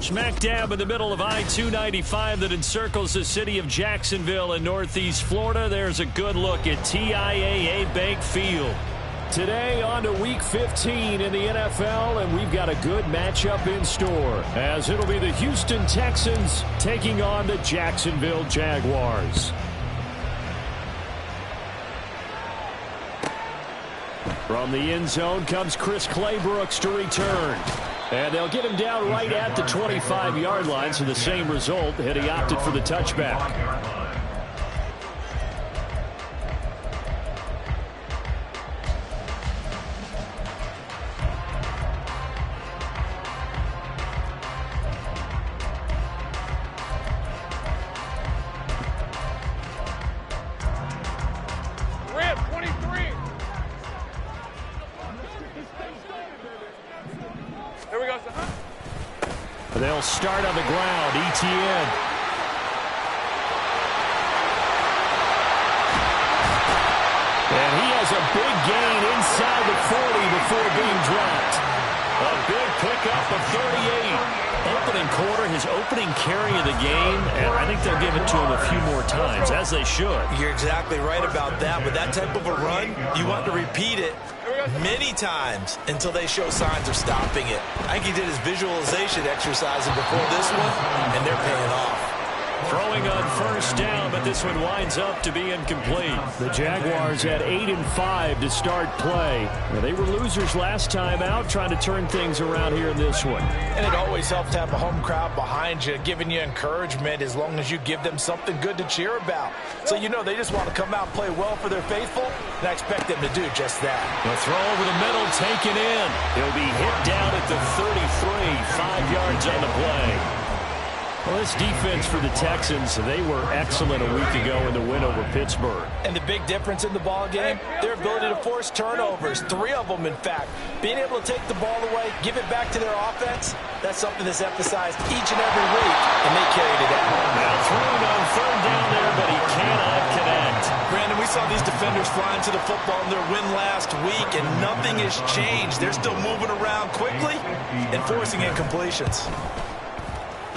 Smack dab in the middle of I-295 that encircles the city of Jacksonville in northeast Florida. There's a good look at TIAA Bank Field. Today on to Week 15 in the NFL, and we've got a good matchup in store, as it'll be the Houston Texans taking on the Jacksonville Jaguars. From the end zone comes Chris Claybrooks to return. And they'll get him down right at the 25-yard line, so the same result had he opted for the touchback. They'll start on the ground. ETN. And he has a big gain inside the 40 before being dropped. A big pickup of 38. Opening quarter, his opening carry of the game, and I think they'll give it to him a few more times, as they should. You're exactly right about that. With that type of a run, you want to repeat it many times until they show signs of stopping it. I think he did his visualization exercise before this one, and they're paying off. Throwing on first down, but this one winds up to be incomplete. The Jaguars had 8-5 to start play. Well, they were losers last time out, trying to turn things around here in this one. And it always helps to have a home crowd behind you, giving you encouragement as long as you give them something good to cheer about. So you know they just want to come out and play well for their faithful, and I expect them to do just that. The throw over the middle, taken in. He'll be hit down at the 33, 5 yards on the play. Well, this defense for the Texans, they were excellent a week ago in the win over Pittsburgh. And the big difference in the ball game, their ability to force turnovers, 3 of them, in fact. Being able to take the ball away, give it back to their offense, that's something that's emphasized each and every week, and they carried it out. Now throwing on third down there, but he cannot connect. Brandon, we saw these defenders flying to the football in their win last week, and nothing has changed. They're still moving around quickly and forcing incompletions.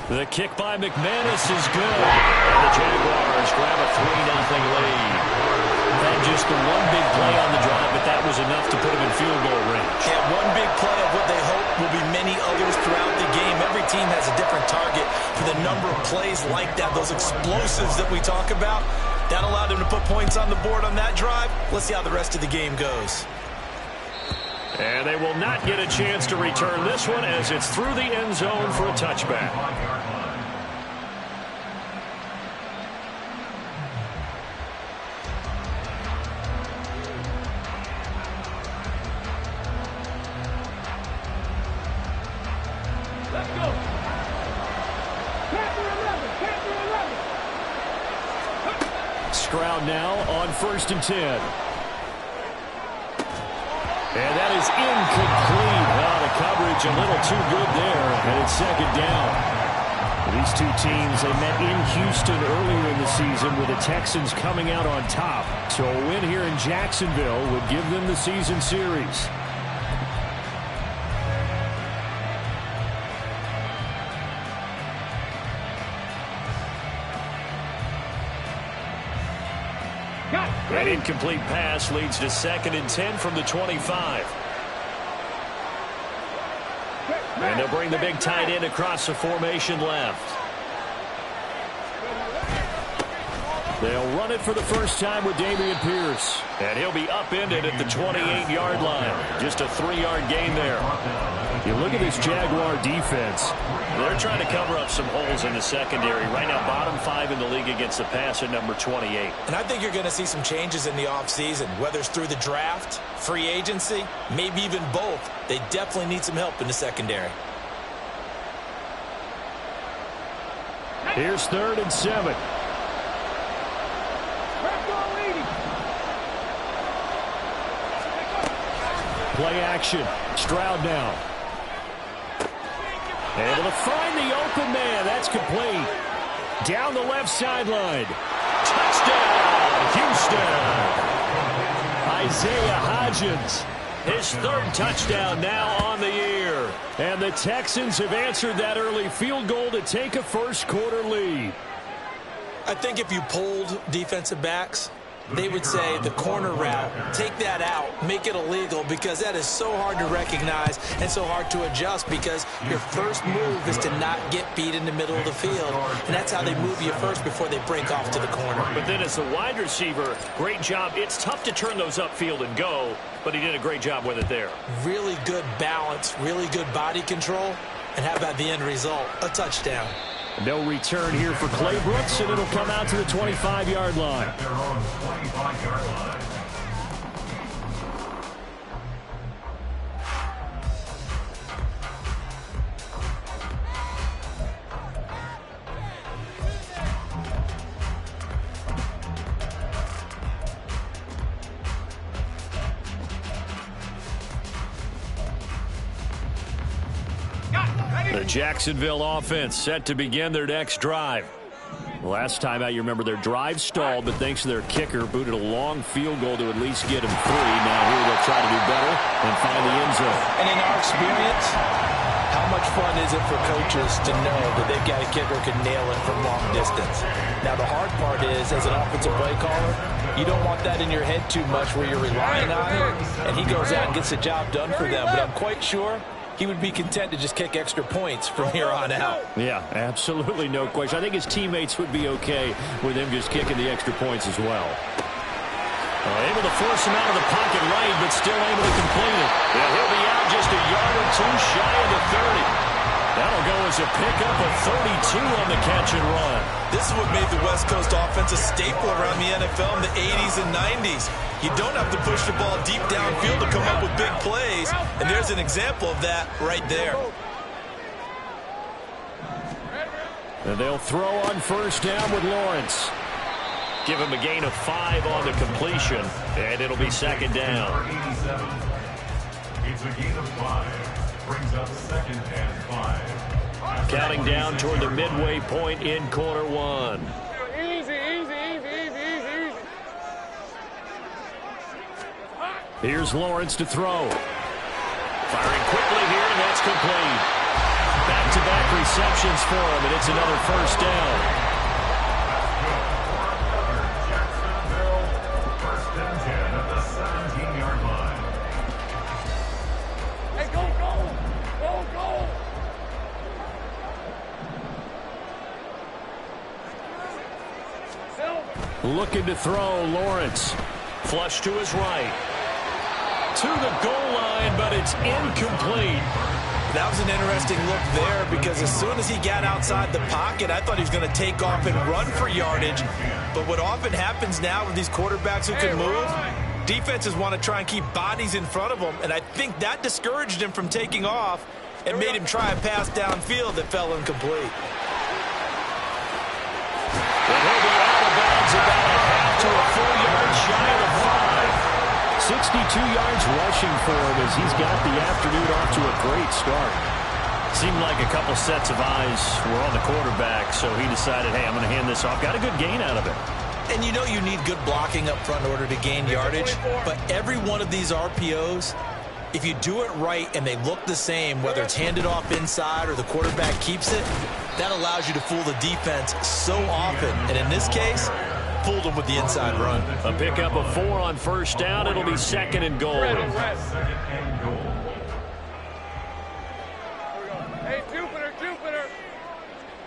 The kick by McManus is good. And the Jaguars grab a 3-0 lead. And just the one big play on the drive, but that was enough to put them in field goal range. Yeah, one big play of what they hope will be many others throughout the game. Every team has a different target for the number of plays like that, those explosives that we talk about. That allowed them to put points on the board on that drive. Let's see how the rest of the game goes. And they will not get a chance to return this one as it's through the end zone for a touchback. Let's go. Stroud now on 1st and 10. And that is incomplete. Well, the coverage a little too good there, and it's 2nd down. These two teams, they met in Houston earlier in the season with the Texans coming out on top. So a win here in Jacksonville would give them the season series. That incomplete pass leads to 2nd and 10 from the 25. And they'll bring the big tight end across the formation left. They'll run it for the first time with Dameon Pierce. And he'll be upended at the 28-yard line. Just a 3-yard gain there. You look at this Jaguar defense. They're trying to cover up some holes in the secondary. Right now, bottom 5 in the league against the pass at number 28. And I think you're going to see some changes in the offseason, whether it's through the draft, free agency, maybe even both. They definitely need some help in the secondary. Here's 3rd and 7. Play action. Stroud now. Able to find the open man. That's complete. Down the left sideline. Touchdown, Houston. Isaiah Hodgins. His 3rd touchdown now on the year. And the Texans have answered that early field goal to take a first-quarter lead. I think if you polled defensive backs, they would say the corner route, take that out, make it illegal, because that is so hard to recognize and so hard to adjust, because your first move is to not get beat in the middle of the field, and that's how they move you first before they break off to the corner. But then as a wide receiver, great job. It's tough to turn those upfield and go, but he did a great job with it there. Really good balance, really good body control, and how about the end result? A touchdown. No return here for Clay Brooks, and it'll come out to the 25-yard line. They're on the 25-yard line. The Jacksonville offense set to begin their next drive. Last time out, you remember their drive stalled, but thanks to their kicker, booted a long field goal to at least get them 3. Now here they'll try to do better and find the end zone. And in our experience, how much fun is it for coaches to know that they've got a kicker who can nail it from long distance? Now the hard part is, as an offensive play caller, you don't want that in your head too much where you're relying on it, and he goes out and gets the job done for them. But I'm quite sure he would be content to just kick extra points from here on out. Yeah, absolutely no question. I think his teammates would be okay with him just kicking the extra points as well. Able to force him out of the pocket right, but still able to complete it. Yeah, he'll be out just a yard or two shy of the 30. That'll go as a pickup of 32 on the catch and run. This is what made the West Coast offense a staple around the NFL in the 80s and 90s. You don't have to push the ball deep downfield to come up with big plays, and there's an example of that right there. And they'll throw on first down with Lawrence. Give him a gain of 5 on the completion, and it'll be second down. 87. It's a gain of 5. Brings up second and 5. Counting down toward the midway point in quarter 1. Here's Lawrence to throw. Firing quickly here, and that's complete. Back-to-back receptions for him, and it's another first down. Jacksonville, first and 10 at the 17-yard line. Hey, go, go! Go, go! Looking to throw, Lawrence. Flush to his right. To the goal line, but it's incomplete. That was an interesting look there, because as soon as he got outside the pocket, I thought he was going to take off and run for yardage. But what often happens now with these quarterbacks who can move, defenses want to try and keep bodies in front of them, and I think that discouraged him from taking off and made him try a pass downfield that fell incomplete. And he'll be out of bounds about a half to a full yard shy of the 5. 62 yards rushing for him as he's got the afternoon off to a great start. Seemed like a couple sets of eyes were on the quarterback, so he decided, hey, I'm going to hand this off. Got a good gain out of it. And you know you need good blocking up front in order to gain yardage, but every one of these RPOs, if you do it right and they look the same, whether it's handed off inside or the quarterback keeps it, that allows you to fool the defense so often. And in this case, fooled them with the inside run. A pickup of 4 on first down. It'll be second and goal. Second and goal. Hey, Jupiter, Jupiter!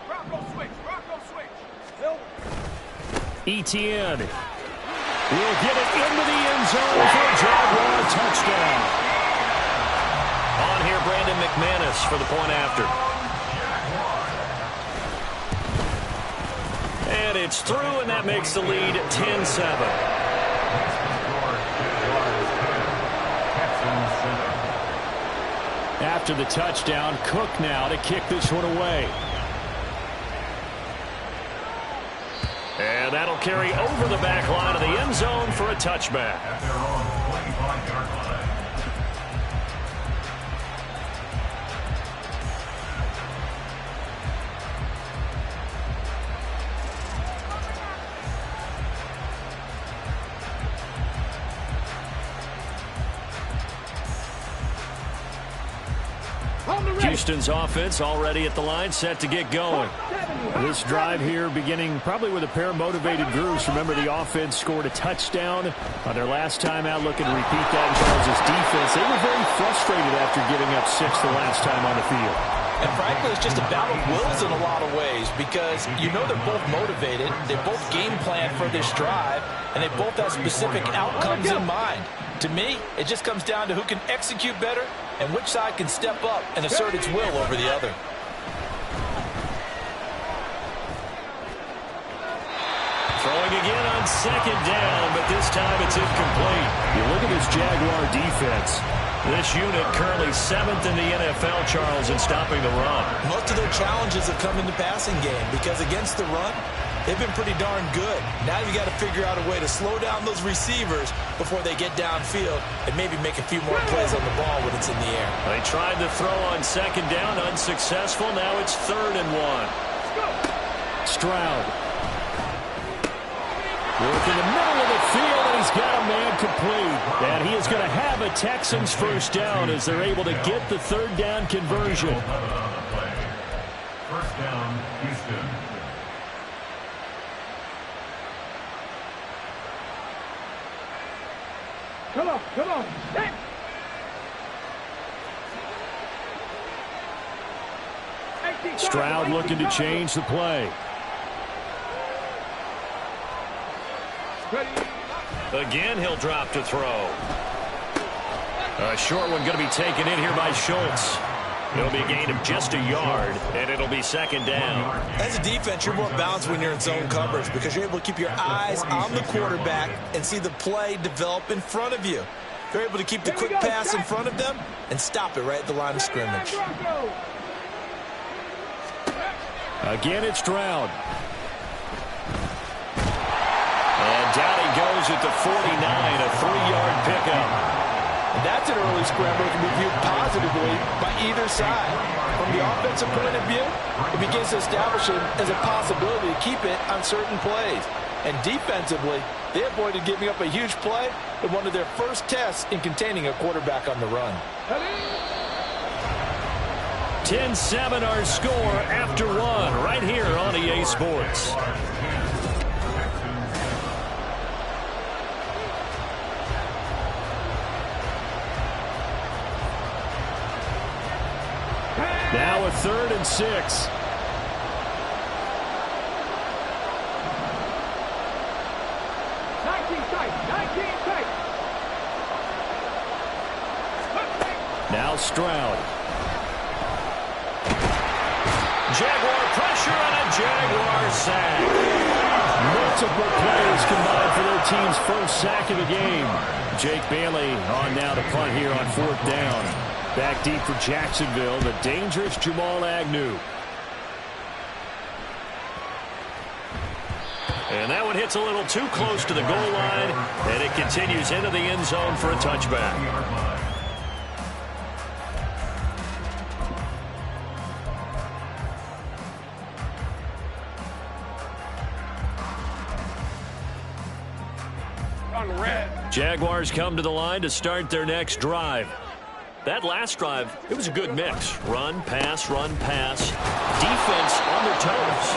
Rocco switch, Rocco switch! Etienne will get it into the end zone for a Jaguar touchdown. On here, Brandon McManus for the point after. And it's through, and that makes the lead 10-7. After the touchdown, Cook now to kick this one away. And that'll carry over the back line of the end zone for a touchback. At their own 25-yard line. Hold Houston's offense already at the line, set to get going. This drive here beginning probably with a pair of motivated groups. Remember, the offense scored a touchdown on their last time out, looking to repeat that in Charles' defense. They were very frustrated after giving up 6 the last time on the field. And frankly, it's just a battle of wills in a lot of ways because you know they're both motivated, they both game plan for this drive, and they both have specific outcomes in mind. To me, it just comes down to who can execute better and which side can step up and assert its will over the other. Throwing again on second down, but this time it's incomplete. You look at this Jaguar defense. This unit currently 7th in the NFL, Charles, in stopping the run. Most of their challenges have come in the passing game because against the run, they've been pretty darn good. Now you got to figure out a way to slow down those receivers before they get downfield and maybe make a few more plays on the ball when it's in the air. They tried to throw on second down, unsuccessful. Now it's 3rd and 1. Stroud. Work in the middle of the field, and he's got a man complete. And he is going to have a Texans first down as they're able to get the 3rd down conversion. First down, Houston. Come on, come on. Hey. Stroud looking to change the play. Again, he'll drop to throw. A short one going to be taken in here by Schultz. It'll be a gain of just a yard, and it'll be 2nd down. As a defense, you're more balanced when you're in zone coverage because you're able to keep your eyes on the quarterback and see the play develop in front of you. You're able to keep the quick pass in front of them and stop it right at the line of scrimmage. Again, it's Stroud. And down he goes at the 49, a 3-yard pickup. And that's an early scramble that can be viewed positively by either side. From the offensive point of view, it begins to establish it as a possibility to keep it on certain plays. And defensively, they avoided giving up a huge play in one of their first tests in containing a quarterback on the run. 10-7 our score after 1 right here on EA Sports. Now a 3rd and 6. 19 tight. Now Stroud. Jaguar pressure on a Jaguar sack. Multiple players combined for their team's first sack of the game. Jake Bailey on now to punt here on 4th down. Back deep for Jacksonville, the dangerous Jamal Agnew. And that one hits a little too close to the goal line, and it continues into the end zone for a touchback. Jaguars come to the line to start their next drive. That last drive, it was a good mix. Run, pass, defense on their toes.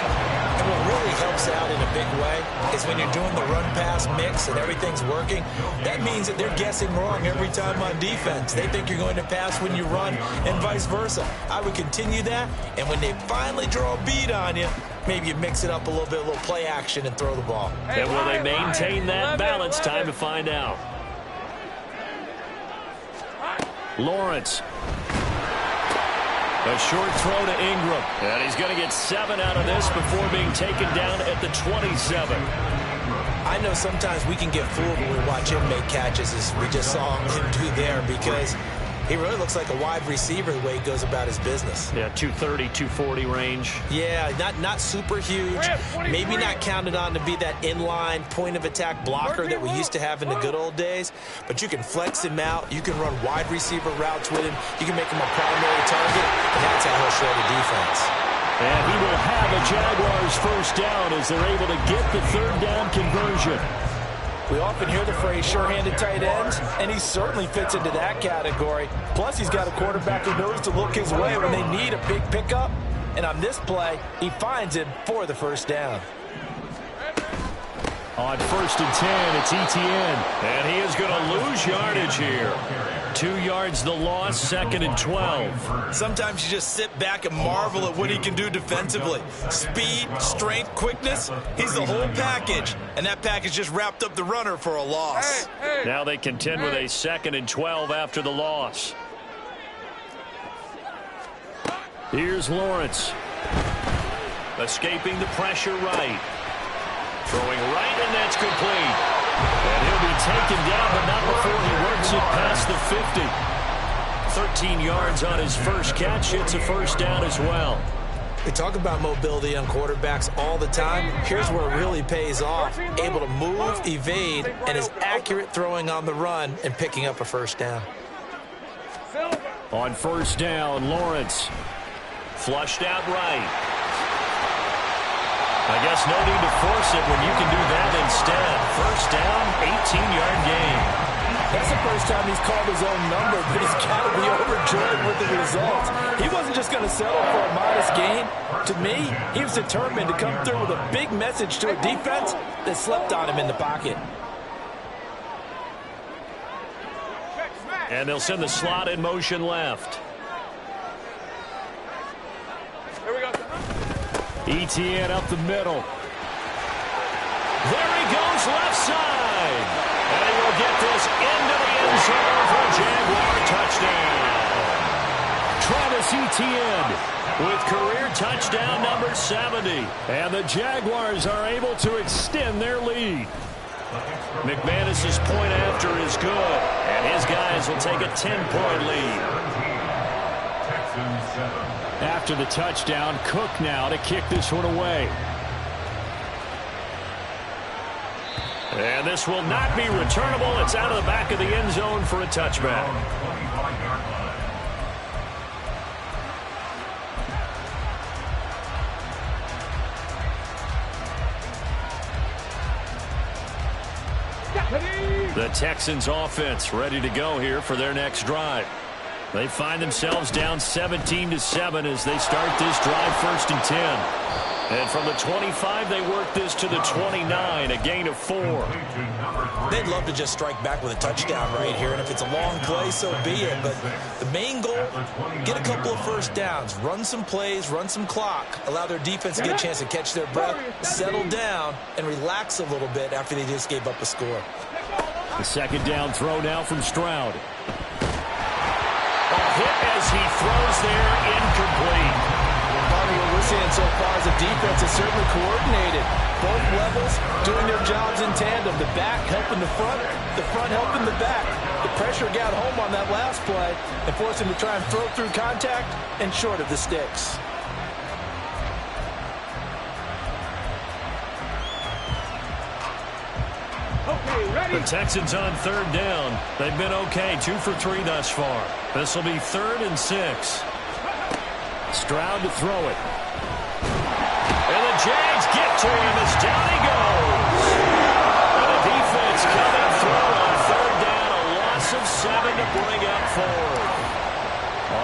And what really helps out in a big way is when you're doing the run-pass mix and everything's working, that means that they're guessing wrong every time on defense. They think you're going to pass when you run and vice versa. I would continue that, and when they finally draw a beat on you, maybe you mix it up a little bit, a little play action, and throw the ball. And will they maintain that balance? Time to find out. Lawrence. A short throw to Ingram. And he's going to get 7 out of this before being taken down at the 27. I know sometimes we can get fooled when we watch him make catches as we just saw him do there because he really looks like a wide receiver the way he goes about his business. Yeah, 230, 240 range. Yeah, not super huge. Maybe not counted on to be that inline point-of-attack blocker that we used to have in the good old days. But you can flex him out. You can run wide receiver routes with him. You can make him a primary target, and that's how he'll show the defense. And he will have a Jaguars first down as they're able to get the 3rd down conversion. We often hear the phrase sure-handed tight ends, and he certainly fits into that category. Plus, he's got a quarterback who knows to look his way when they need a big pickup. And on this play, he finds him for the first down. On 1st and 10, it's Etienne. And he is going to lose yardage here. 2 yards the loss, 2nd and 12. Sometimes you just sit back and marvel at what he can do defensively. Speed, strength, quickness, he's the whole package. And that package just wrapped up the runner for a loss. Now they contend with a 2nd and 12 after the loss. Here's Lawrence. Escaping the pressure right. Throwing right, and that's complete. And he'll be taken down, but not before he works it past the 50. 13 yards on his first catch. It's a first down as well. We talk about mobility on quarterbacks all the time. Here's where it really pays off. Able to move, evade, and is accurate throwing on the run and picking up a first down. On 1st down, Lawrence. Flushed out right. I guess no need to force it when you can do that instead. First down, 18-yard gain. That's the first time he's called his own number, but he's got to be overjoyed with the result. He wasn't just going to settle for a modest gain. To me, he was determined to come through with a big message to a defense that slept on him in the pocket. And they'll send the slot in motion left. Here we go. Etienne up the middle. There he goes, left side. And he will get this into the end zone for a Jaguar touchdown. Travis Etienne with career touchdown number 70. And the Jaguars are able to extend their lead. McManus's point after is good. And his guys will take a 10-point lead. After the touchdown, Cook now to kick this one away. And this will not be returnable. It's out of the back of the end zone for a touchback. The Texans offense ready to go here for their next drive. They find themselves down 17-7 as they start this drive 1st and 10. And from the 25, they work this to the 29, a gain of 4. They'd love to just strike back with a touchdown right here, and if it's a long play, so be it. But the main goal, get a couple of first downs, run some plays, run some clock, allow their defense to get a chance to catch their breath, settle down, and relax a little bit after they just gave up a score. The 2nd down throw now from Stroud. A hit as he throws there, incomplete. What we're seeing so far is the defense is certainly coordinated. Both levels doing their jobs in tandem. The back helping the front helping the back. The pressure got home on that last play and forced him to try and throw through contact and short of the sticks. The Texans on 3rd down. They've been okay, 2 for 3 thus far. This will be 3rd and 6. Stroud to throw it. And the Jags get to him as down he goes. And the defense coming through on 3rd down. A loss of 7 to bring up 4.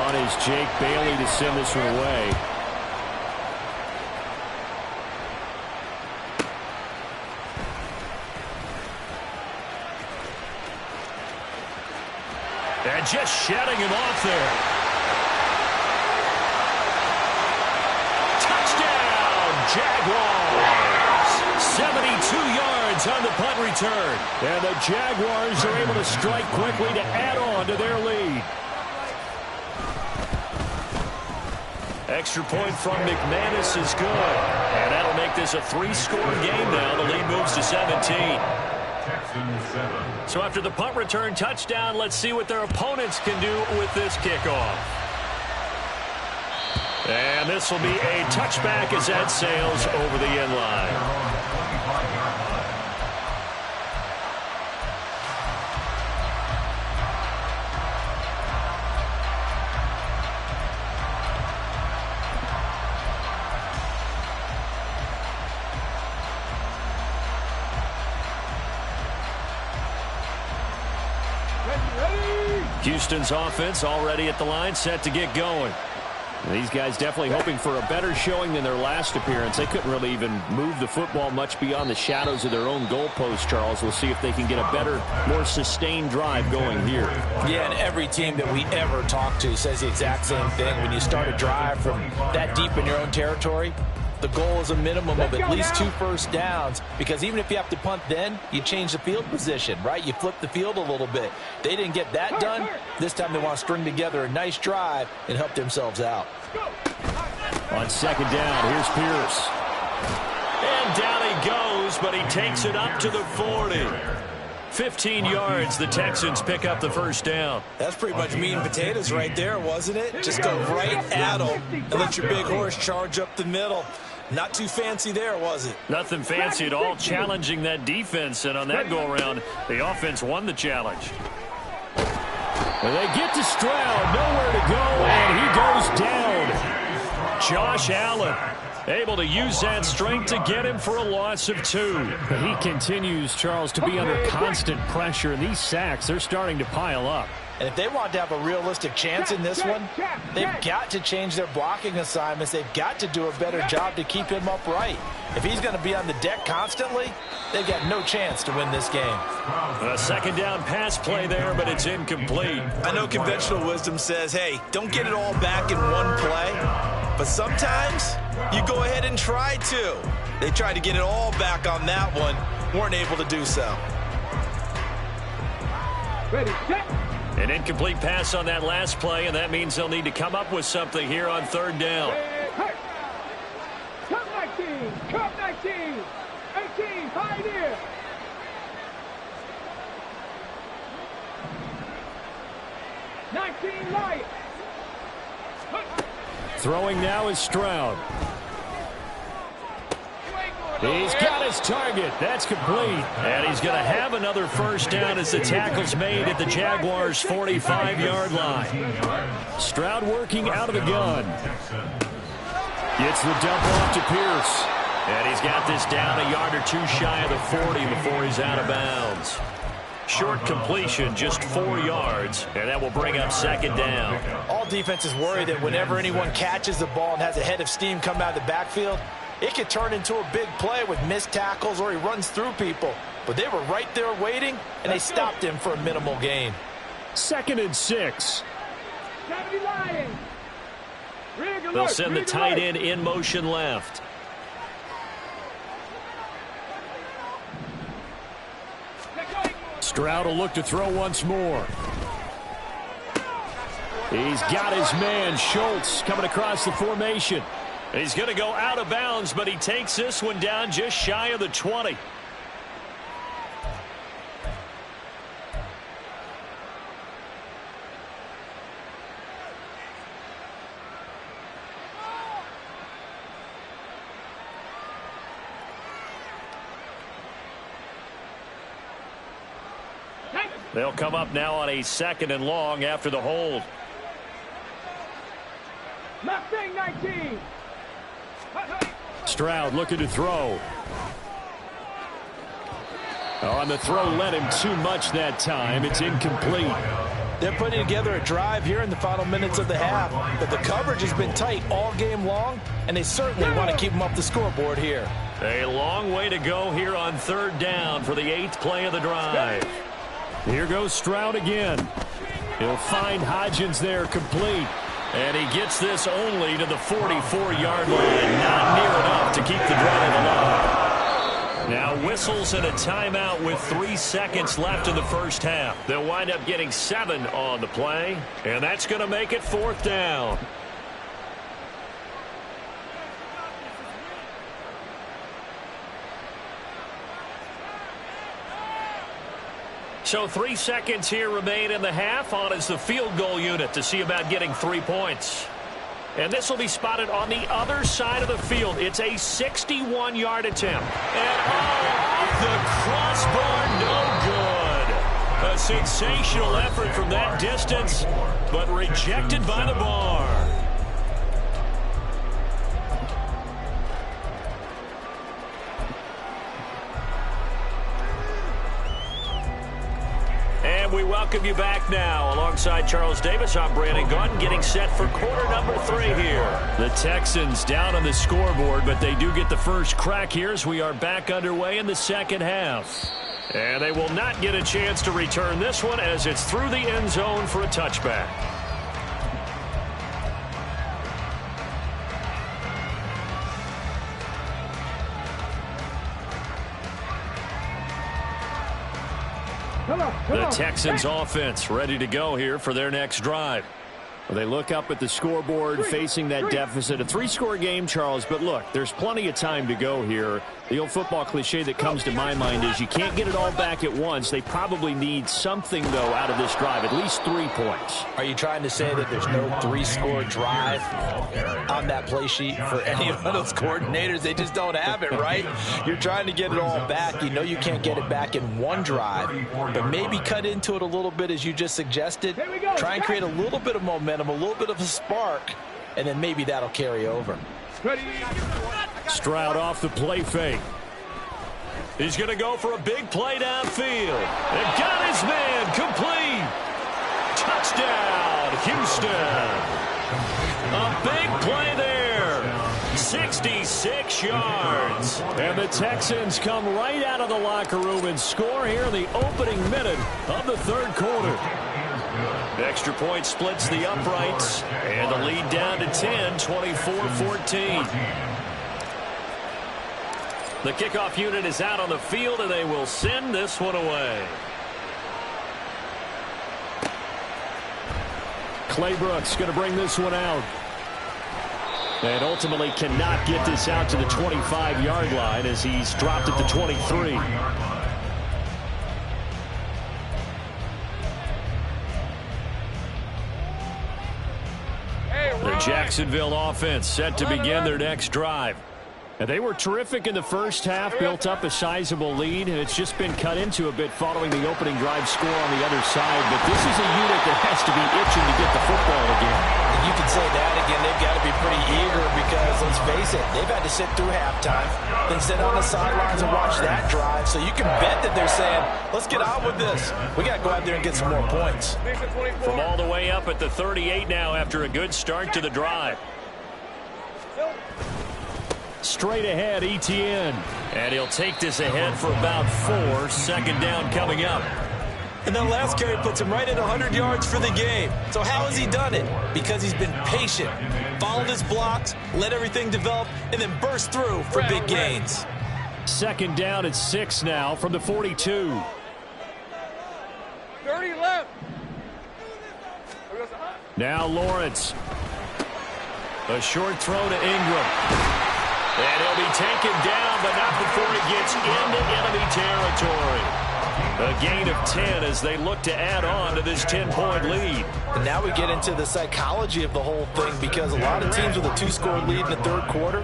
On is Jake Bailey to send this one away. And just shutting him off there. Touchdown, Jaguars. 72 yards on the punt return. And the Jaguars are able to strike quickly to add on to their lead. Extra point from McManus is good. And that'll make this a 3-score game now. The lead moves to 17. So after the punt return touchdown, let's see what their opponents can do with this kickoff. And this will be a touchback as that sails over the end line. Houston's offense already at the line, set to get going. These guys definitely hoping for a better showing than their last appearance. They couldn't really even move the football much beyond the shadows of their own goalpost, Charles. We'll see if they can get a better, more sustained drive going here. Yeah, and every team that we ever talk to says the exact same thing. When you start a drive from that deep in your own territory, the goal is a minimum of at least 2 first downs, because even if you have to punt then, you change the field position, right? You flip the field a little bit. They didn't get that done. This time they want to string together a nice drive and help themselves out. On second down, here's Pierce. And down he goes, but he takes it up to the 40. 15 yards, the Texans pick up the first down. That's pretty much meat and potatoes right there, wasn't it? Just go right at them and let your big horse charge up the middle. Not too fancy there, was it? Nothing fancy at all, challenging that defense, and on that go-around, the offense won the challenge. And they get to Stroud, nowhere to go, and he goes down. Josh Allen able to use that strength to get him for a loss of 2. He continues, Charles, to be under constant pressure, and these sacks, they're starting to pile up. And if they want to have a realistic chance in this one, they've got to change their blocking assignments. They've got to do a better job to keep him upright. If he's going to be on the deck constantly, they've got no chance to win this game. A second down pass play there, but it's incomplete. I know conventional wisdom says, hey, don't get it all back in one play. But sometimes you go ahead and try to. They tried to get it all back on that one. Weren't able to do so. Ready, set. An incomplete pass on that last play, and that means they'll need to come up with something here on third down. Come 19, come 19, 18, Pioneer. Lions. Throwing now is Stroud. He's got his target. That's complete. And he's going to have another first down as the tackle's made at the Jaguars' 45-yard line. Stroud working out of the gun. Gets the dump off to Pierce. And he's got this down a yard or two shy of the 40 before he's out of bounds. Short completion, just 4 yards, and that will bring up second down. All defenses worry that whenever anyone catches the ball and has a head of steam come out of the backfield, it could turn into a big play with missed tackles or he runs through people. But they were right there waiting, and they stopped him for a minimal gain. 2nd and 6. They'll send the tight end in motion left. Stroud will look to throw once more. He's got his man, Schultz, coming across the formation. He's going to go out of bounds, but he takes this one down just shy of the 20. They'll come up now on a 2nd and long after the hold. Mustang 19. Stroud looking to throw. On the throw, led him too much that time. It's incomplete. They're putting together a drive here in the final minutes of the half, but the coverage has been tight all game long, and they certainly want to keep them up the scoreboard here. A long way to go here on third down for the 8th play of the drive. Here goes Stroud again. He'll find Hodgins there, complete. And he gets this only to the 44-yard line. Not near enough to keep the drive alive. Now whistles and a timeout with 3 seconds left in the first half. They'll wind up getting 7 on the play, and that's going to make it 4th down. So 3 seconds here remain in the half. On is the field goal unit to see about getting 3 points. And this will be spotted on the other side of the field. It's a 61-yard attempt. And off the crossbar, no good. A sensational effort from that distance, but rejected by the bar. And And we welcome you back now. Alongside Charles Davis, I'm Brandon Gaudin, getting set for quarter number 3 here. The Texans down on the scoreboard, but they do get the first crack here as we are back underway in the second half. And they will not get a chance to return this one as it's through the end zone for a touchback. The Texans offense ready to go here for their next drive. Well, they look up at the scoreboard facing that deficit. A 3-score game, Charles, but look, there's plenty of time to go here. The old football cliche that comes to my mind is you can't get it all back at once. They probably need something, though, out of this drive, at least 3 points. Are you trying to say that there's no 3-score drive on that play sheet for any of those coordinators? They just don't have it, right? You're trying to get it all back. You know you can't get it back in one drive, but maybe cut into it a little bit as you just suggested. Try and create a little bit of momentum, a little bit of a spark, and then maybe that'll carry over. Stroud off the play fake. He's going to go for a big play downfield. And got his man complete. Touchdown, Houston. A big play there. 66 yards. And the Texans come right out of the locker room and score here in the opening minute of the third quarter. The extra point splits the uprights, and the lead down to 10, 24-14. The kickoff unit is out on the field, and they will send this one away. Claybrooks going to bring this one out. And ultimately cannot get this out to the 25-yard line as he's dropped at the 23. The Jacksonville offense set to begin their next drive. And they were terrific in the first half, built up a sizable lead, and it's just been cut into a bit following the opening drive score on the other side. But this is a unit that has to be itching to get the football again. You can say that again. They've got to be pretty eager because, let's face it, they've had to sit through halftime, then sit on the sidelines and watch that drive. So you can bet that they're saying, let's get on with this. We got to go out there and get some more points. From all the way up at the 38 now after a good start to the drive. Straight ahead, Etienne. And he'll take this ahead for about 4. Second down coming up. And that last carry puts him right at 100 yards for the game. So how has he done it? Because he's been patient, followed his blocks, let everything develop, and then burst through for big gains. Second down at 6 now from the 42. 30 left. Now Lawrence. A short throw to Ingram. And he'll be taken down, but not before he gets into enemy territory. A gain of 10 as they look to add on to this 10-point lead. And now we get into the psychology of the whole thing because a lot of teams with a 2-score lead in the third quarter,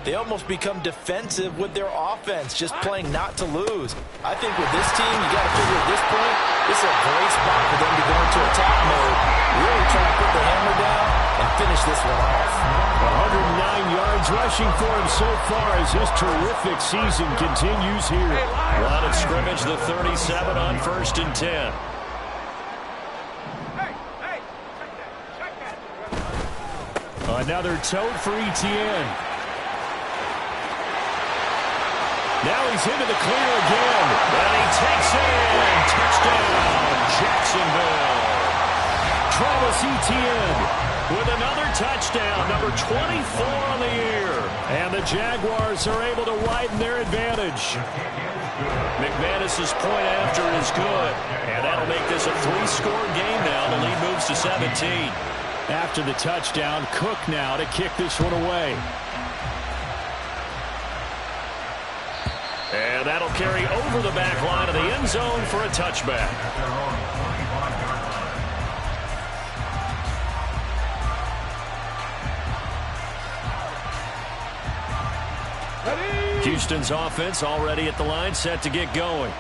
they almost become defensive with their offense, just playing not to lose. I think with this team, you got to figure at this point, this is a great spot for them to go into attack mode, really try to put the hammer down and finish this one off. 109 yards rushing for him so far as his terrific season continues here. Line of scrimmage, the 37 on 1st and 10. Another tote for Etienne. Now he's into the clear again. And he takes it in. Touchdown, Jacksonville. Travis Etienne with another touchdown, number 24 on the year. And the Jaguars are able to widen their advantage. McManus's point after is good. And that'll make this a 3-score game now. The lead moves to 17. After the touchdown, Cook now to kick this one away. And that'll carry over the back line of the end zone for a touchback. Houston's offense already at the line, set to get going.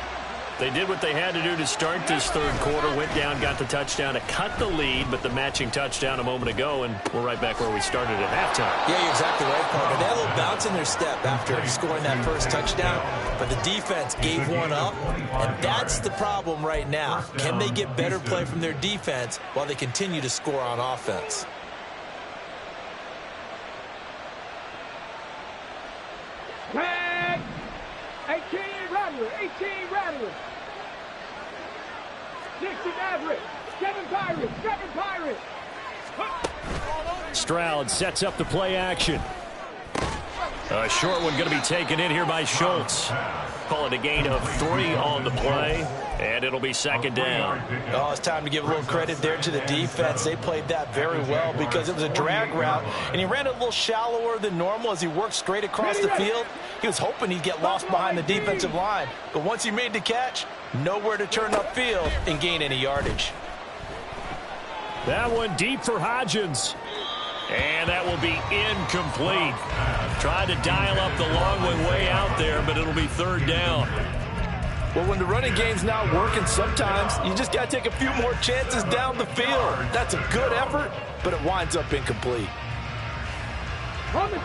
They did what they had to do to start this third quarter. Went down, got the touchdown to cut the lead, but the matching touchdown a moment ago, and we're right back where we started at halftime. Yeah, you're exactly right, partner. They had a little bounce in their step after scoring that first touchdown, but the defense gave one up, and that's the problem right now. Can they get better play from their defense while they continue to score on offense? Tag! 18 Rattler, 18 Rattler. 60 Maverick, 7 Pirates, 7 Pirates. Stroud sets up the play action. A short one going to be taken in here by Schultz. Call it a gain of 3 on the play, and it'll be second down. Oh, it's time to give a little credit there to the defense. They played that very well because it was a drag route, and he ran a little shallower than normal as he worked straight across the field. He was hoping he'd get lost behind the defensive line, but once he made the catch, nowhere to turn upfield and gain any yardage. That one deep for Hodgins. And that will be incomplete. Tried to dial up the long one way out there, but it'll be third down. Well, when the running game's not working, sometimes you just got to take a few more chances down the field. That's a good effort, but it winds up incomplete.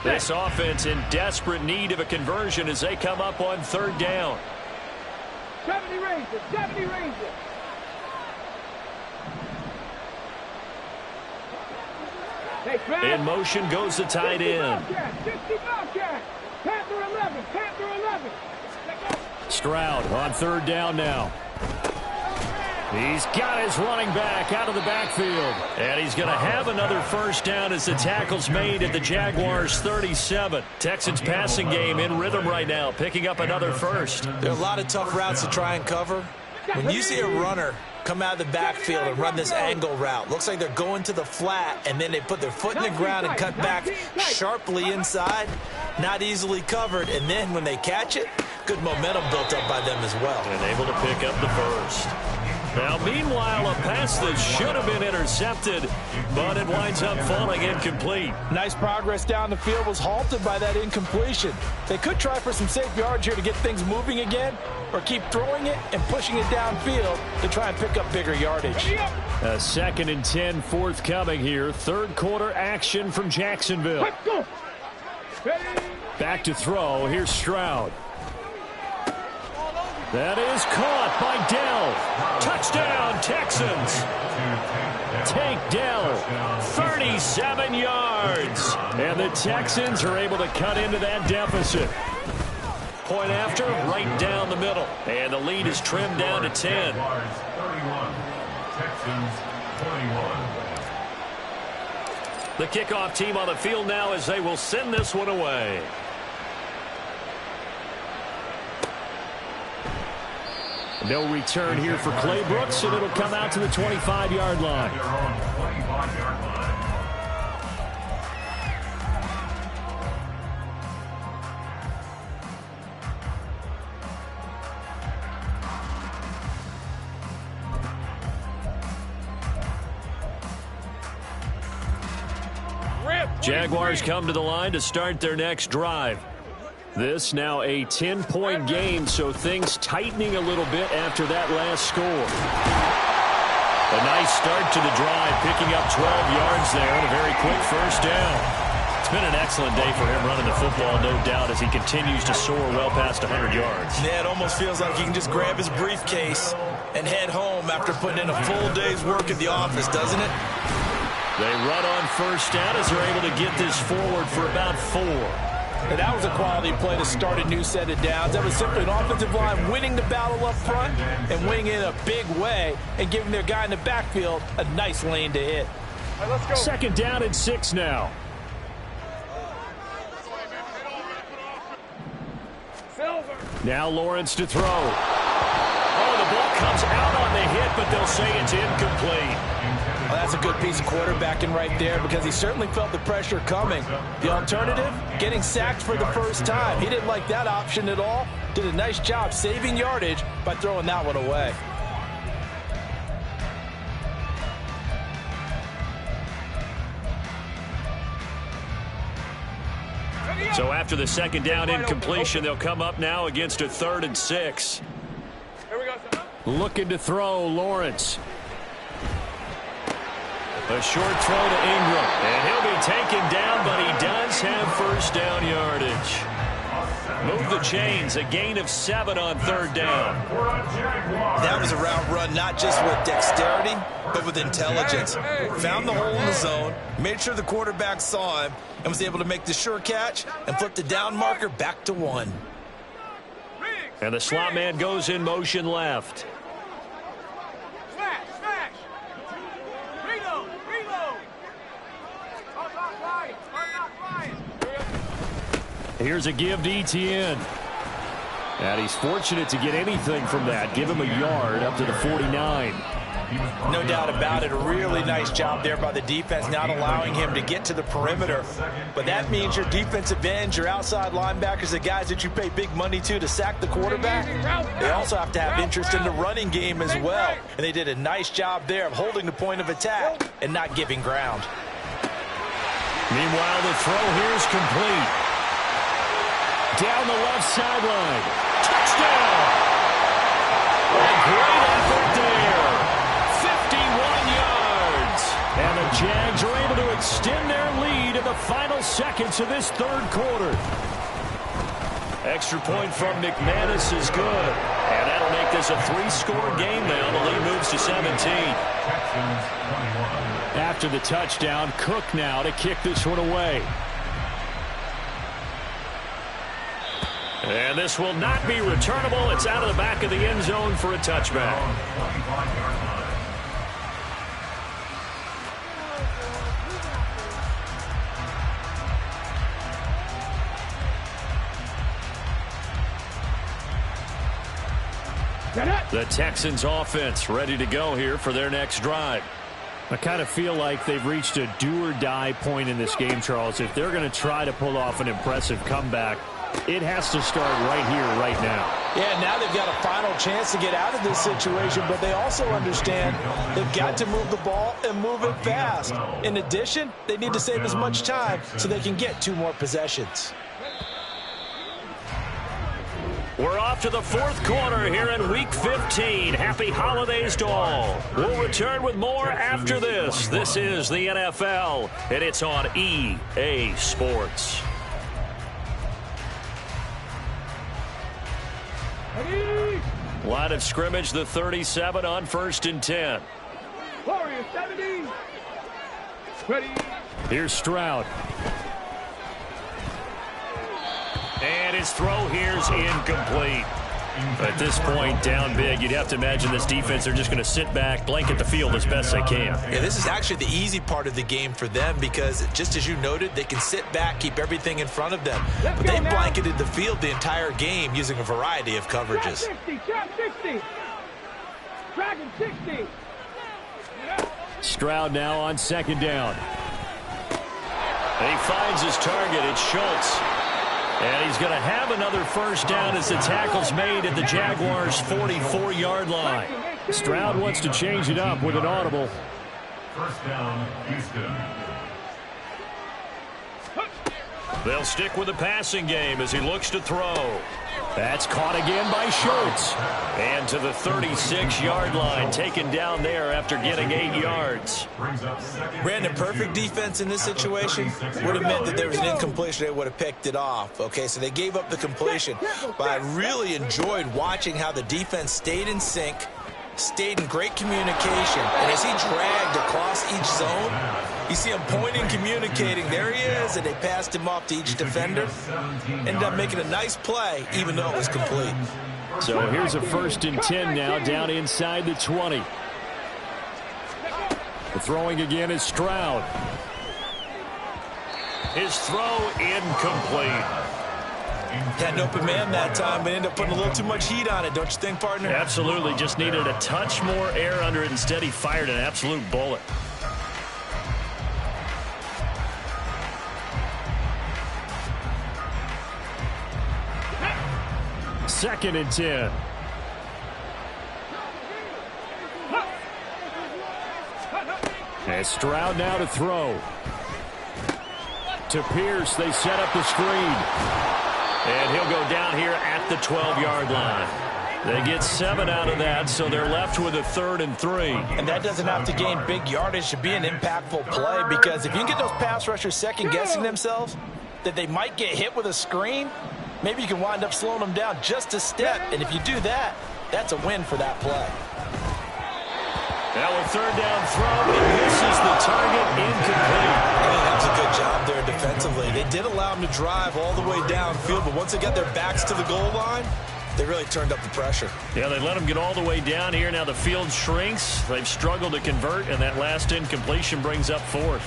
This offense in desperate need of a conversion as they come up on third down. 70 Rangers, 70 Rangers. In motion goes the tight end. 60 Bobcat, Panther 11, Panther 11. Stroud on third down now. He's got his running back out of the backfield. And he's going to have another first down as the tackle's made at the Jaguars' 37. Texans passing game in rhythm right now, picking up another first. There are a lot of tough routes to try and cover. When you see a runner come out of the backfield and run this angle route, looks like they're going to the flat, and then they put their foot in the ground and cut back sharply inside, not easily covered, and then when they catch it, good momentum built up by them as well. And able to pick up the first. Now, meanwhile, a pass that should have been intercepted, but it winds up falling incomplete. Nice progress down the field was halted by that incompletion. They could try for some safe yards here to get things moving again, or keep throwing it and pushing it downfield to try and pick up bigger yardage. A 2nd and 10 forthcoming here. Third quarter action from Jacksonville. Back to throw. Here's Stroud. That is caught by Dell. Touchdown, Texans. Take Dell. 37 yards. And the Texans are able to cut into that deficit. Point after, right down the middle. And the lead is trimmed down to 10. 31. Texans 21. The kickoff team on the field now as they will send this one away. No return here for Clay Brooks, and it'll come out to the 25-yard line. They're on the 25-yard line. Jaguars come to the line to start their next drive. This now a 10-point game, so things tightening a little bit after that last score. A nice start to the drive, picking up 12 yards there and a very quick first down. It's been an excellent day for him running the football, no doubt, as he continues to soar well past 100 yards. Yeah, it almost feels like he can just grab his briefcase and head home after putting in a full day's work at the office, doesn't it? They run on first down as they're able to get this forward for about 4. And that was a quality play to start a new set of downs. That was simply an offensive line winning the battle up front and winning it in a big way and giving their guy in the backfield a nice lane to hit. All right, let's go. Second down and 6 now. Silver. Now Lawrence to throw. Oh, the ball comes out on the hit, but they'll say it's incomplete. Well, that's a good piece of quarterbacking right there because he certainly felt the pressure coming. The alternative, getting sacked for the first time. He didn't like that option at all. Did a nice job saving yardage by throwing that one away. So after the second down incompletion, they'll come up now against a 3rd and 6. Hey, Looking to throw, Lawrence. A short throw to Ingram. And he'll be taken down, but he does have first down yardage. Move the chains. A gain of 7 on 3rd down. That was a route run, not just with dexterity, but with intelligence. Found the hole in the zone, made sure the quarterback saw him, and was able to make the sure catch and flip the down marker back to 1. And the slot man goes in motion left. Here's a give to Etienne. And he's fortunate to get anything from that. Give him a yard up to the 49. No doubt about it. A really nice job there by the defense, not allowing him to get to the perimeter. But that means your defensive ends, your outside linebackers, the guys that you pay big money to sack the quarterback, they also have to have interest in the running game as well. And they did a nice job there of holding the point of attack and not giving ground. Meanwhile, the throw here is complete. Down the left sideline. Touchdown! A great effort there. 51 yards. And the Jags are able to extend their lead in the final seconds of this 3rd quarter. Extra point from McManus is good. And that'll make this a 3-score game now. The lead moves to 17. After the touchdown, Cook now to kick this one away. And this will not be returnable. It's out of the back of the end zone for a touchback. The Texans offense ready to go here for their next drive. I kind of feel like they've reached a do-or-die point in this game, Charles. If they're going to try to pull off an impressive comeback, it has to start right here, right now. Yeah, now they've got a final chance to get out of this situation, but they also understand they've got to move the ball and move it fast. In addition, they need to save as much time so they can get 2 more possessions. We're off to the 4th quarter here in Week 15. Happy holidays to all. We'll return with more after this. This is the NFL, and it's on EA Sports. Line of scrimmage, the 37 on 1st and 10. Warriors 70. Ready. Here's Stroud. And his throw here's incomplete. At this point, down big, you'd have to imagine this defense, they're just going to sit back, blanket the field as best they can. Yeah, this is actually the easy part of the game for them because, just as you noted, they can sit back, keep everything in front of them. But they blanketed the field the entire game using a variety of coverages. Trap 60. Dragon 60. Stroud now on 2nd down. And he finds his target. It's Schultz. And he's going to have another first down as the tackle's made at the Jaguars' 44-yard line. Stroud wants to change it up with an audible. First down, Houston. They'll stick with the passing game as he looks to throw. That's caught again by Schultz. And to the 36-yard line, taken down there after getting 8 yards. Brandon, perfect defense in this situation would have meant that there was an incompletion. They would have picked it off. Okay, so they gave up the completion. But I really enjoyed watching how the defense stayed in sync, stayed in great communication. And as he dragged across each zone, you see him pointing, communicating. There he is, and they passed him off to each defender. Ended up making a nice play, even though it was complete. So here's a 1st and 10 now, down inside the 20. The throwing again is Stroud. His throw incomplete. Had an open man that time, but ended up putting a little too much heat on it, don't you think, partner? Absolutely. Just needed a touch more air under it. Instead, he fired an absolute bullet. Second and 10. And Stroud now to throw. To Pierce, they set up the screen. And he'll go down here at the 12-yard line. They get 7 out of that, so they're left with a 3rd and 3. And that doesn't have to gain big yardage to be an impactful play, because if you can get those pass rushers second-guessing themselves that they might get hit with a screen, maybe you can wind up slowing them down just a step. And if you do that, that's a win for that play. Now a 3rd down throw, but he misses the target, incomplete. I think that was a good job there defensively. They did allow him to drive all the way downfield, but once they got their backs to the goal line, they really turned up the pressure. Yeah, they let him get all the way down here. Now the field shrinks. They've struggled to convert, and that last incompletion brings up 4th.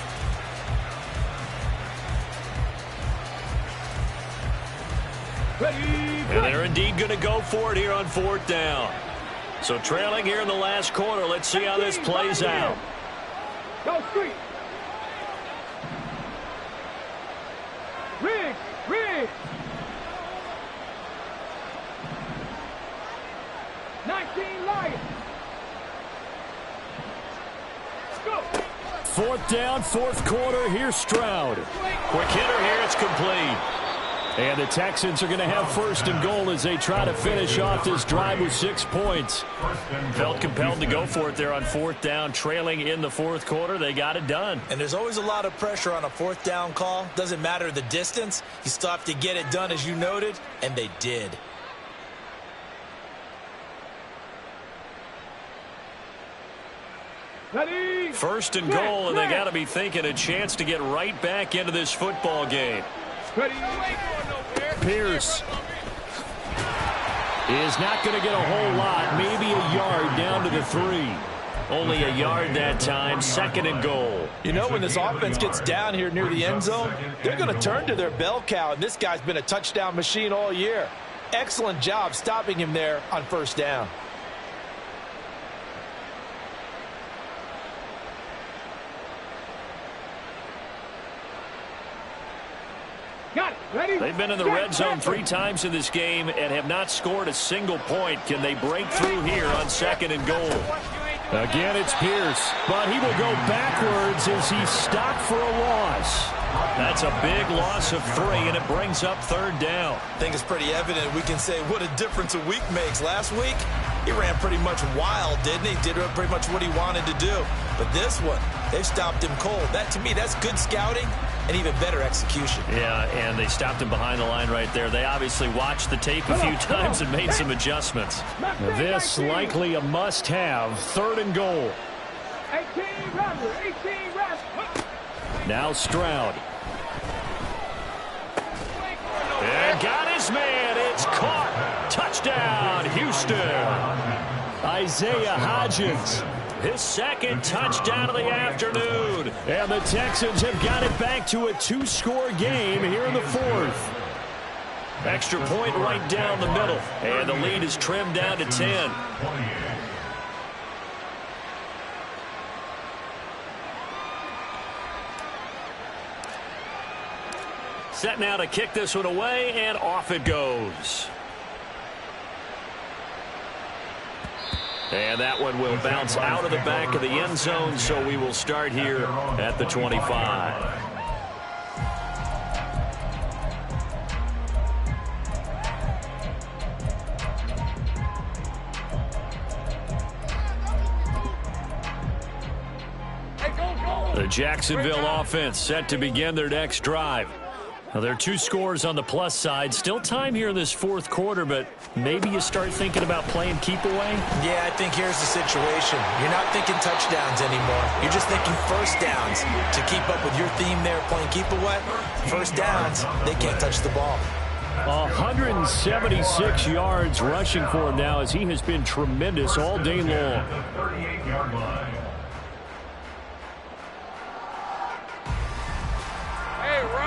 And they're indeed going to go for it here on 4th down. So trailing here in the last quarter. Let's see how this plays out. Go street. Riggs. 19 Lions. Go. 4th down, 4th quarter. Here's Stroud. Quick hitter here. It's complete. And the Texans are going to have 1st and goal as they try to finish off this drive with 6 points. Felt compelled to go for it there on 4th down, trailing in the 4th quarter. They got it done. And there's always a lot of pressure on a 4th down call. Doesn't matter the distance. You still have to get it done, as you noted, and they did. Ready. 1st and goal, and they got to be thinking a chance to get right back into this football game. Ready. Pierce is not going to get a whole lot, maybe a yard down to the 3. Only a yard that time, 2nd and goal. You know, when this offense gets down here near the end zone, they're going to turn to their bell cow, and this guy's been a touchdown machine all year. Excellent job stopping him there on 1st down. Got it. Ready. They've been in the red zone 3 times in this game and have not scored a single point. Can they break through here on 2nd and goal? Again, it's Pierce, but he will go backwards as he's stopped for a loss. That's a big loss of 3, and it brings up 3rd down. I think it's pretty evident. We can say what a difference a week makes. Last week, he ran pretty much wild, didn't he? Did pretty much what he wanted to do. But this one, they've stopped him cold. That, to me, that's good scouting and even better execution. Yeah, and they stopped him behind the line right there. They obviously watched the tape a few times and made some adjustments. This likely a must-have. 3rd and goal. 18 runners. 18 runners. Now Stroud. And got his man. It's caught. Touchdown, Houston. Isaiah Hodgins. His 2nd touchdown of the afternoon. And the Texans have got it back to a 2-score game here in the 4th. Extra point right down the middle. And the lead is trimmed down to 10. Set now to kick this one away, and off it goes. And that one will bounce out of the back of the end zone, so we will start here at the 25. The Jacksonville offense set to begin their next drive. Now, there are 2 scores on the plus side. Still time here in this 4th quarter, but maybe you start thinking about playing keep away? Yeah, I think here's the situation. You're not thinking touchdowns anymore. You're just thinking 1st downs. To keep up with your theme there, playing keep away, 1st downs, they can't touch the ball. 176 yards rushing for him now as he has been tremendous all day long. 38-yard line.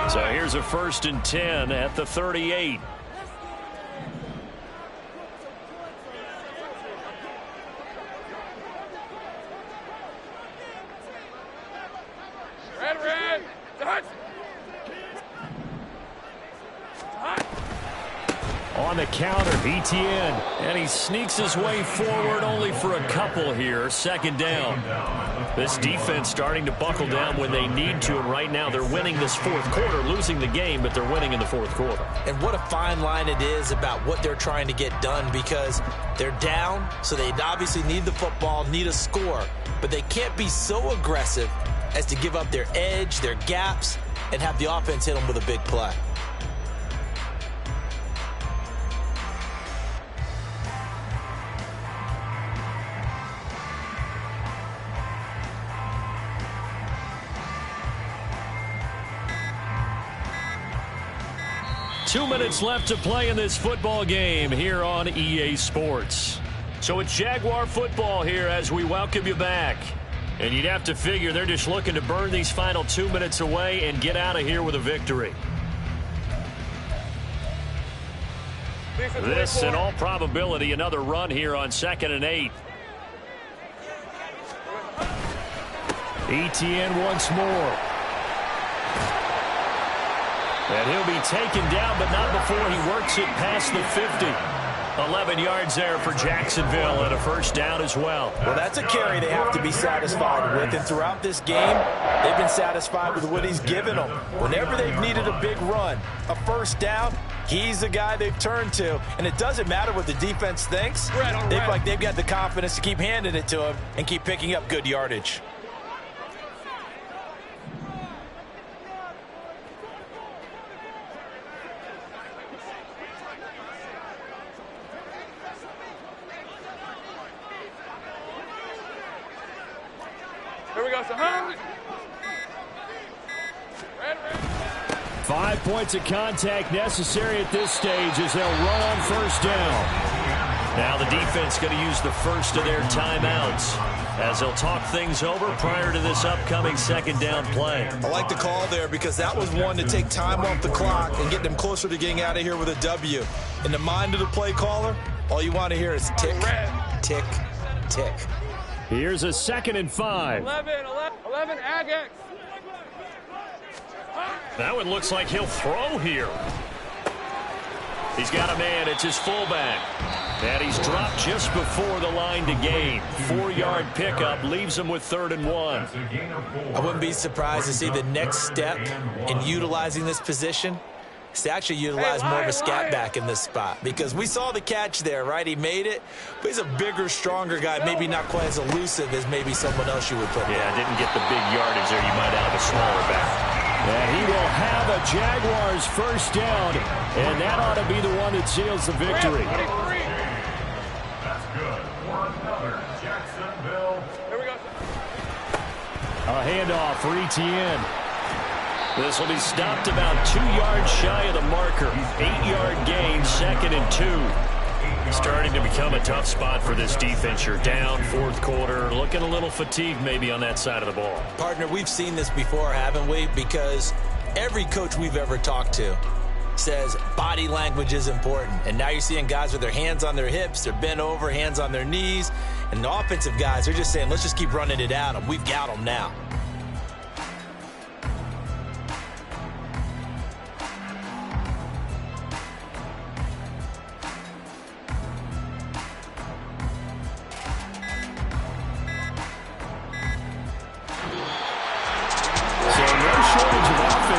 So here's a 1st and 10 at the 38. Red. On the counter. Etienne. And he sneaks his way forward only for a couple here. Second down. This defense starting to buckle down when they need to, and right now they're winning this fourth quarter, losing the game, but they're winning in the fourth quarter. And what a fine line it is about what they're trying to get done, because they're down, so they obviously need the football, need a score, but they can't be so aggressive as to give up their edge, their gaps, and have the offense hit them with a big play. Two minutes left to play in this football game here on EA Sports. So it's Jaguar football here as we welcome you back. And you'd have to figure they're just looking to burn these final 2 minutes away and get out of here with a victory. This, in all probability, another run here on 2nd and 8. Etienne once more. And he'll be taken down, but not before he works it past the 50. 11 yards there for Jacksonville and a first down as well. Well, that's a carry they have to be satisfied with. And throughout this game, they've been satisfied with what he's given them. Whenever they've needed a big run, a first down, he's the guy they've turned to. And it doesn't matter what the defense thinks. They've got the confidence to keep handing it to him and keep picking up good yardage. Here we go, so 5 points of contact necessary at this stage as they'll run on first down. Now the defense going to use the first of their timeouts as they'll talk things over prior to this upcoming second down play. I like the call there because that was one to take time off the clock and get them closer to getting out of here with a W. In the mind of the play caller, all you want to hear is tick, tick, tick. Here's a 2nd and 5. 11, Agex. That one looks like he'll throw here. He's got a man. It's his fullback. And he's dropped just before the line to gain. 4-yard pickup leaves him with 3rd and 1. I wouldn't be surprised to see the next step in utilizing this position is to actually utilize more of a scat back in this spot, because we saw the catch there, right? He made it, but he's a bigger, stronger guy, maybe not quite as elusive as maybe someone else you would put there. Yeah, didn't get the big yardage there. You might have a smaller back. And he will have a Jaguars first down, and that ought to be the one that seals the victory. That's good. For another Jacksonville. Here we go. A handoff for Etienne. This will be stopped about 2 yards shy of the marker. 8-yard gain, 2nd and 2. Starting to become a tough spot for this defense. You're down, fourth quarter, looking a little fatigued maybe on that side of the ball. Partner, we've seen this before, haven't we? Because every coach we've ever talked to says body language is important. And now you're seeing guys with their hands on their hips, they're bent over, hands on their knees. And the offensive guys, they're just saying, let's just keep running it at them. We've got them now.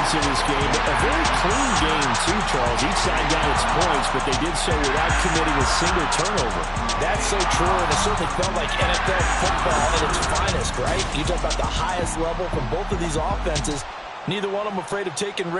In this game, but a very clean game too, Charles. Each side got its points, but they did so without committing a single turnover. That's so true, and it certainly felt like NFL football at its finest, right? You talk about the highest level from both of these offenses. Neither one of them afraid of taking risks.